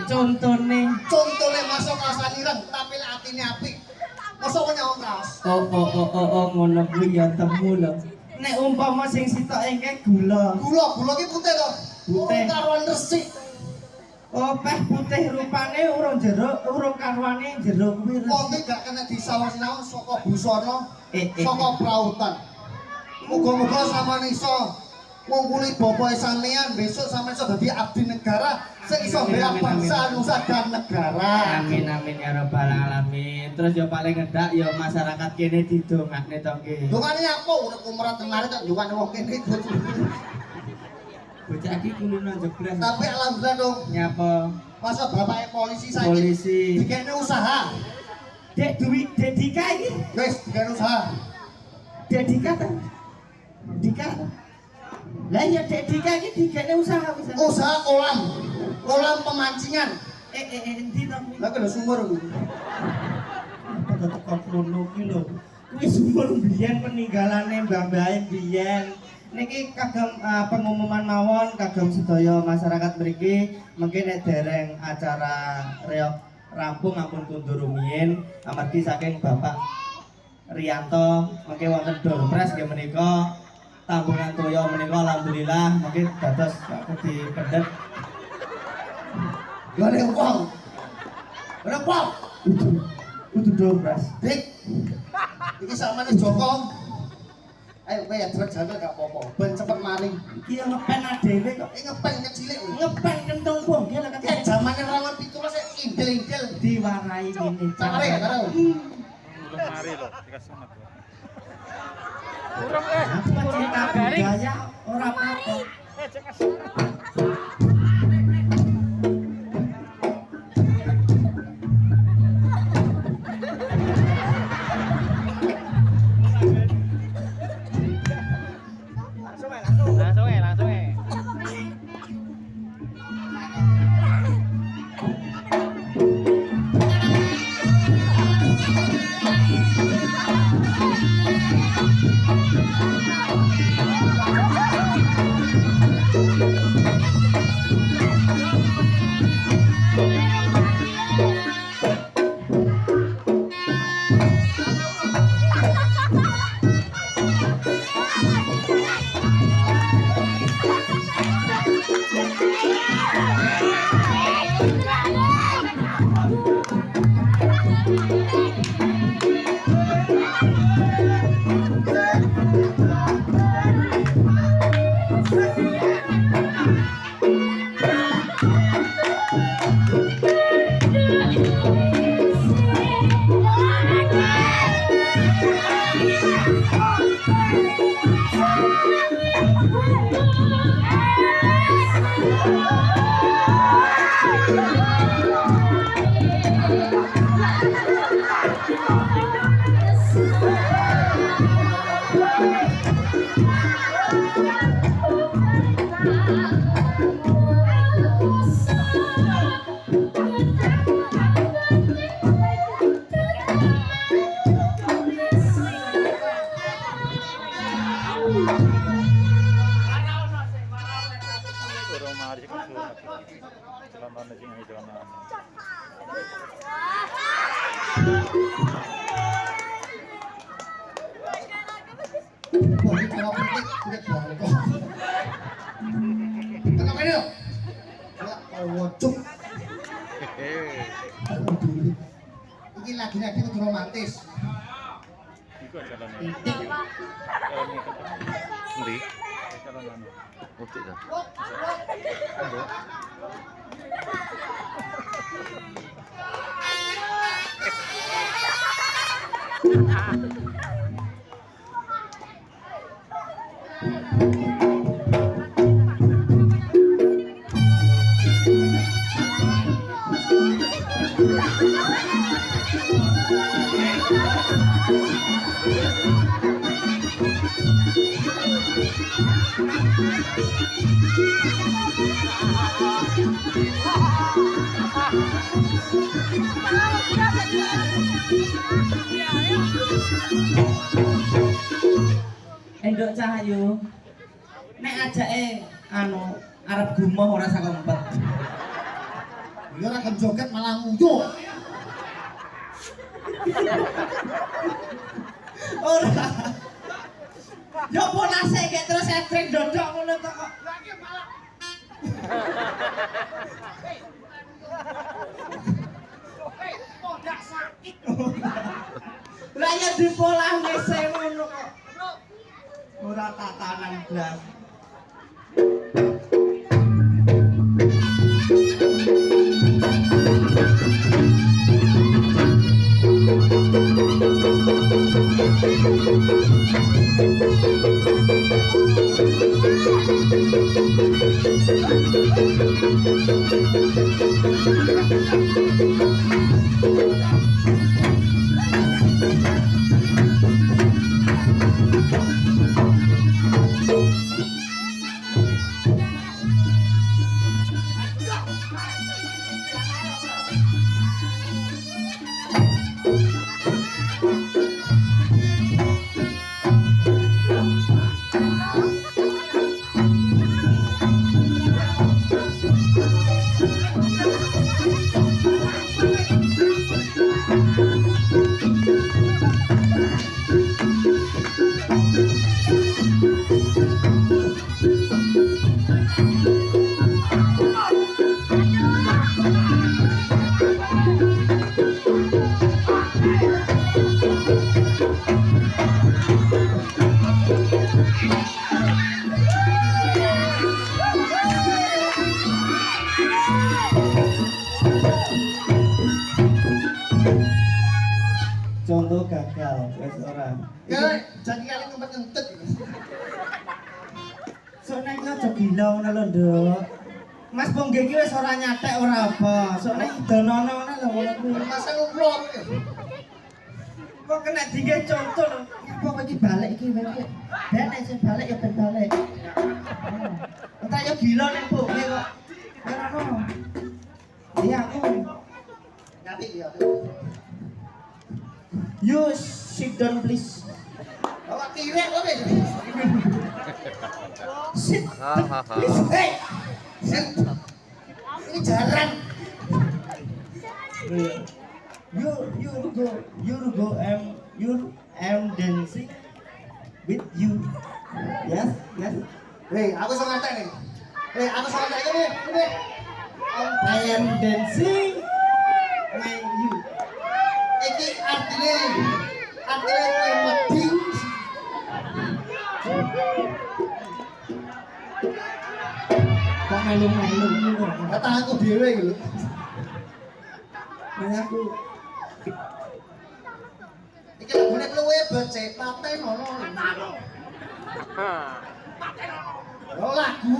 Contone masuk kasan ireng tapi lek atine apik. Mosok nyawang kaos. Ngono kuwi ya temu lho. Nek umpama sing sitok engke gula. Gula ki putih to. Putih. Karuan resik. Oh, peh putih rupane urung jeruk, urung karuane jeruk kuwi. Wong gak kena disawang-sawang saka busana, Eh. saka prautan. Muga-muga sampeyan iso ngungkuli bapake sampeyan besok sampeyan iso dadi abdi negara sing iso bela bangsa, nusa dan negara. Amin ya rabbal alamin. Terus ya paling ngedak ya masyarakat kene didongakne to nggih. Dongane apa uripku merat tengare tak dongane wong kene. Bocah iki kulino jeblas. Tapi alhamdulillah dong. Nyapa? Masa bapaknya polisi saiki. Polisi. Dikene usaha. Dek duit Dedika iki. Wis dikene usaha. Dedika ta? Dika. Lah ya Dedika iki dikene usaha bisa. Usaha kolam pemancingan. Endi to? Lah kena sumur kuwi. Pada teko kono ki lho. Kuwi sumur biyen peninggalane mbah-mbahe biyen. Niki kagem pengumuman mawon kagem sedaya masyarakat mriki mungkin nek dereng acara reok rampung ampun kundur rumiyin amargi saking Bapak Riyanto mungkin wonten Dorpres nggih menika tambungan toya menika alhamdulillah mungkin dados dipendhet. Lha nek wong. Ora wong. Kudu Dorpres. Dik. Iki samane Joko. Ayo kowe ya jaga gak apa-apa. Ben cepet maling. Iki ya ngepen dhewe kok. Ngepen kecilik. Ngepen kentung bong ya lek Kayak zamane rawan 17 indel-indel diwarai ngene. Cakare ya karo. Belum mari loh, dikasih mat. Apa cerita budaya ora apa-apa. Langsung ya. Iki lagi-lagi kudu romantis. Iku jalan. Titik. Endi? Jalan anu. Oke dah. Endok Cahyo nek ajake anu arep gumoh ora sak kempet Ya ora kan joget malah nguyuh. Ora. Yo ponase kayak terus etrik dodok ngono to kok. Lah ya dipolah ngese ngono kok. Ora tatanan blas. Contoh gagal, wes ora. Ya jadi kali ngempet ngentut. Sok nek aja gila ngono lho, Nduk. Mas Pongge iki wis ora nyatek ora apa. Sok nek idonono ngono lho ngono kuwi. Masa nguplok. Kok kena dingge contoh lho. Apa iki balik iki wae. Ben nek sing balik ya ben balik. Entar yo gila nek Pongge kok. Ora ono. Iya aku. Nanti ya. You sit down please. Bawa kiri oke. Sit. Please. Hey. Sit. Ini jalan. You am dancing with you. Yes, yes. Hei, aku sama ngetek nih. Hei, aku sama ngetek ini. I am dancing with you. Iki artinya kowe meding. Kok melu-melu ngono. Kata aku dhewe iki lho. Nah, aku Iki lagune luwe becek paten ono. Oh lagu.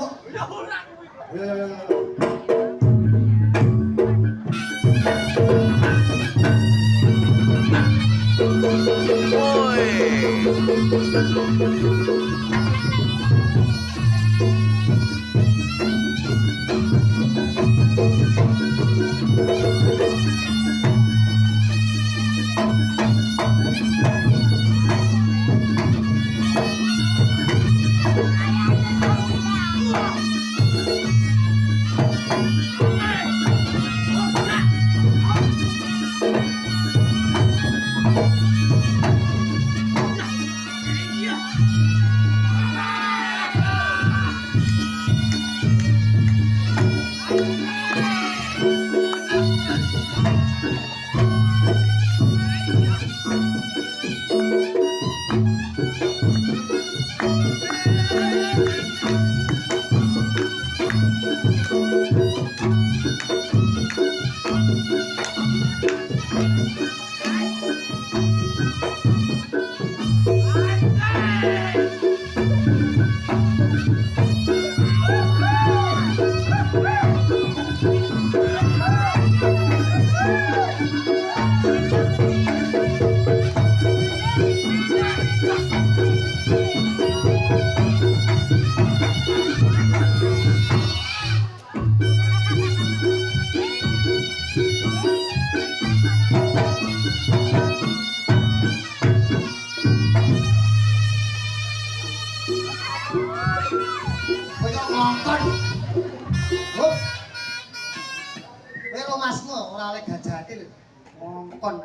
karo masmu ora oleh gajatil. Ngongkon.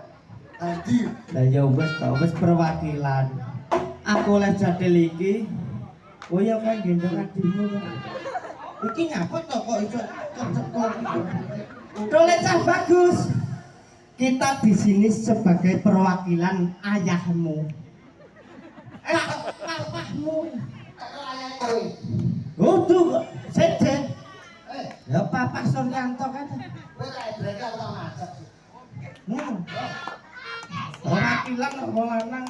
Andi. Lah ya wis perwakilan. Aku oleh jatil iki. Oh ya kan gendong adikmu kan. Iki ngapa to kok iso cocok. Tole cah bagus. Kita di sini sebagai perwakilan ayahmu. Papahmu. Kudu sejen. Ya Papa Suryanto kan. Kowe lek breke ora macet. Perwakilan wong lanang.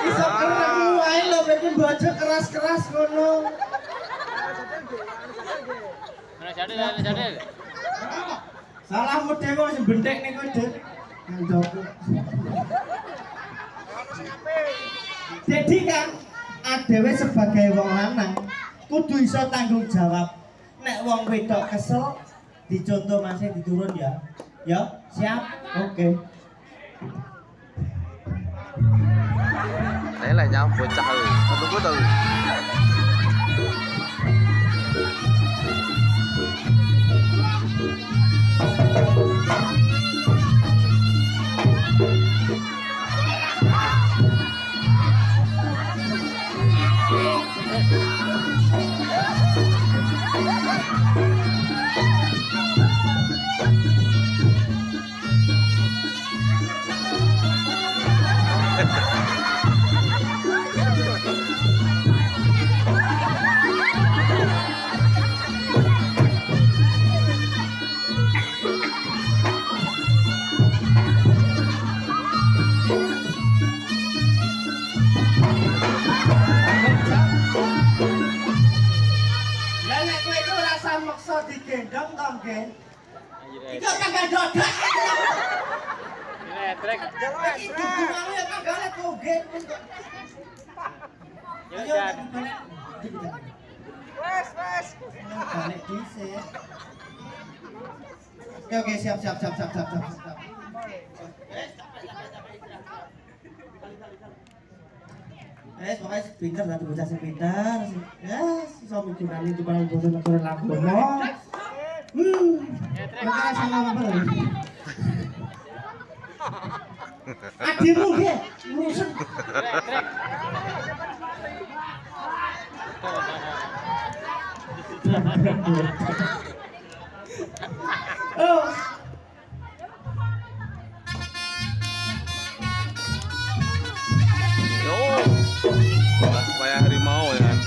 Iso ketemu ae lho pengen baca keras-keras ngono. Mana jadil. Salahmu dhewe wis bendek ning kowe, Dik. Kancaku. Jadi kan adewe sebagai wong lanang kudu iso tanggung jawab. Nek wong wedok kesel dicontoh masih diturun ya. Ya, siap. Oke. Đấy là nhau bocah lu. Tunggu tahu. Lah nek kowe iku rasa meksa digendong to, Nggih? Iku kagak dodak. Trek. Iki dukunganmu ya kagak lek kok nggih. Ayo balik. Wes. Balik dhisik. Oke, siap. Pokoknya pintar satu bocah sing pintar. Ya, iso migunani di paling bosan negara Lagono. Mereka sama apa lagi? Adikmu nggih, rusun. Trek. Oh. Yo. Supaya harimau ya kan.